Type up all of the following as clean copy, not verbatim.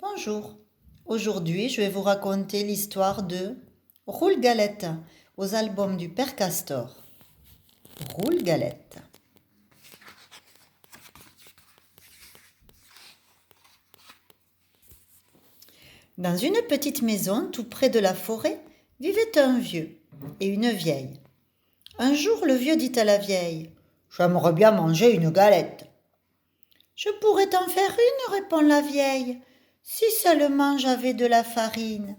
Bonjour, aujourd'hui je vais vous raconter l'histoire de Roule Galette aux albums du Père Castor. Roule Galette. Dans une petite maison tout près de la forêt vivait un vieux et une vieille. Un jour le vieux dit à la vieille : « J'aimerais bien manger une galette. »« Je pourrais t'en faire une, répond la vieille, si seulement j'avais de la farine. »«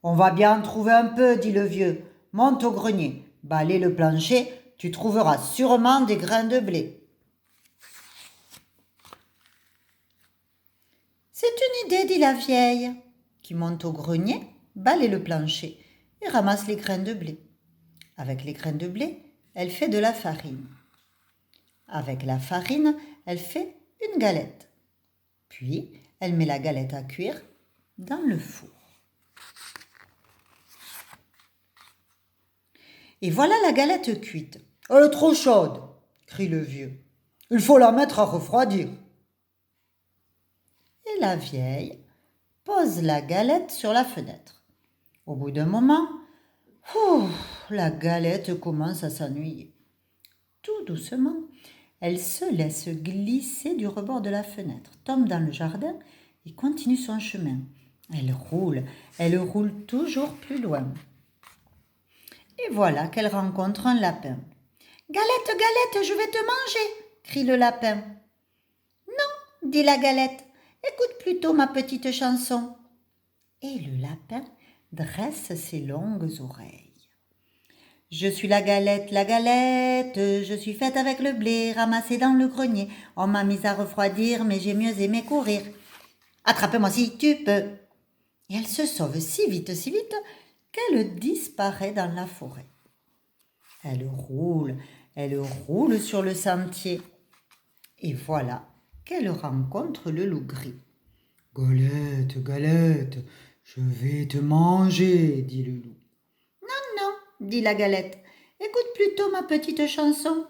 On va bien en trouver un peu, dit le vieux. Monte au grenier, balaie le plancher, tu trouveras sûrement des grains de blé. » C'est une idée, dit la vieille, qui monte au grenier, balaie le plancher et ramasse les grains de blé. Avec les grains de blé, elle fait de la farine. Avec la farine, elle fait une galette. Puis, elle met la galette à cuire dans le four. Et voilà la galette cuite. « Elle est trop chaude !» crie le vieux. « Il faut la mettre à refroidir. » Et la vieille pose la galette sur la fenêtre. Au bout d'un moment, la galette commence à s'ennuyer. Tout doucement, elle se laisse glisser du rebord de la fenêtre, tombe dans le jardin et continue son chemin. Elle roule toujours plus loin. Et voilà qu'elle rencontre un lapin. « Galette, galette, je vais te manger !» crie le lapin. « Non, dit la galette, écoute plutôt ma petite chanson. » Et le lapin dresse ses longues oreilles. « Je suis la galette, je suis faite avec le blé ramassé dans le grenier. On m'a mise à refroidir, mais j'ai mieux aimé courir. Attrape-moi si tu peux. » Et elle se sauve si vite qu'elle disparaît dans la forêt. Elle roule sur le sentier. Et voilà qu'elle rencontre le loup gris. « Galette, galette, je vais te manger, dit le loup. »« Non, dit la galette, écoute plutôt ma petite chanson. »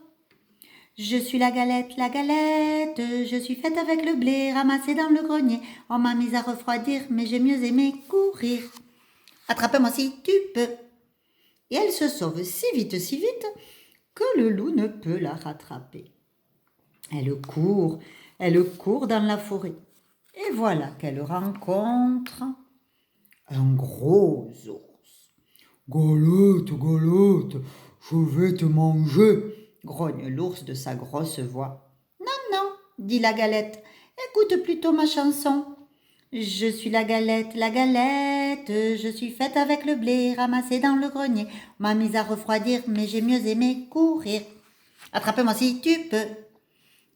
Je suis la galette, je suis faite avec le blé ramassé dans le grenier. On m'a mise à refroidir, mais j'ai mieux aimé courir. Attrape-moi si tu peux. Et elle se sauve si vite que le loup ne peut la rattraper. Elle court dans la forêt. Et voilà qu'elle rencontre un gros ours. « Galette, galette, je vais te manger !» grogne l'ours de sa grosse voix. « Non, dit la galette, écoute plutôt ma chanson. Je suis la galette, je suis faite avec le blé ramassé dans le grenier. On m'a mise à refroidir, mais j'ai mieux aimé courir. Attrape-moi si tu peux. »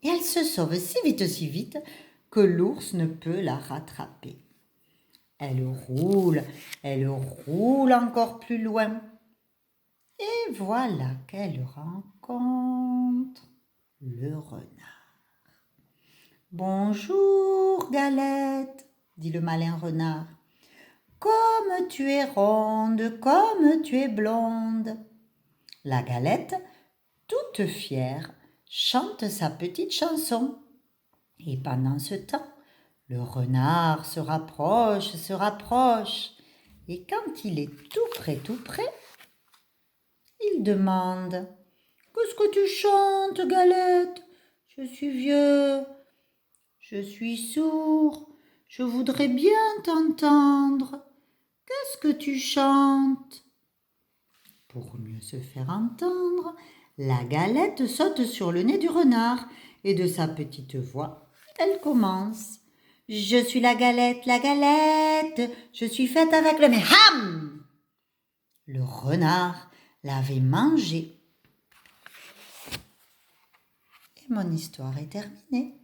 Et elle se sauve si vite que l'ours ne peut la rattraper. Elle roule encore plus loin. Et voilà qu'elle rencontre le renard. « Bonjour, galette, dit le malin renard. Comme tu es ronde, comme tu es blonde. » La galette, toute fière, chante sa petite chanson. Et pendant ce temps, le renard se rapproche, et quand il est tout près, il demande : « Qu'est-ce que tu chantes, galette ? Je suis vieux, je suis sourd, je voudrais bien t'entendre. Qu'est-ce que tu chantes ? » Pour mieux se faire entendre, la galette saute sur le nez du renard et de sa petite voix, elle commence : « Je suis la galette, je suis faite avec le... » Mais ham ! Le renard l'avait mangée. Et mon histoire est terminée.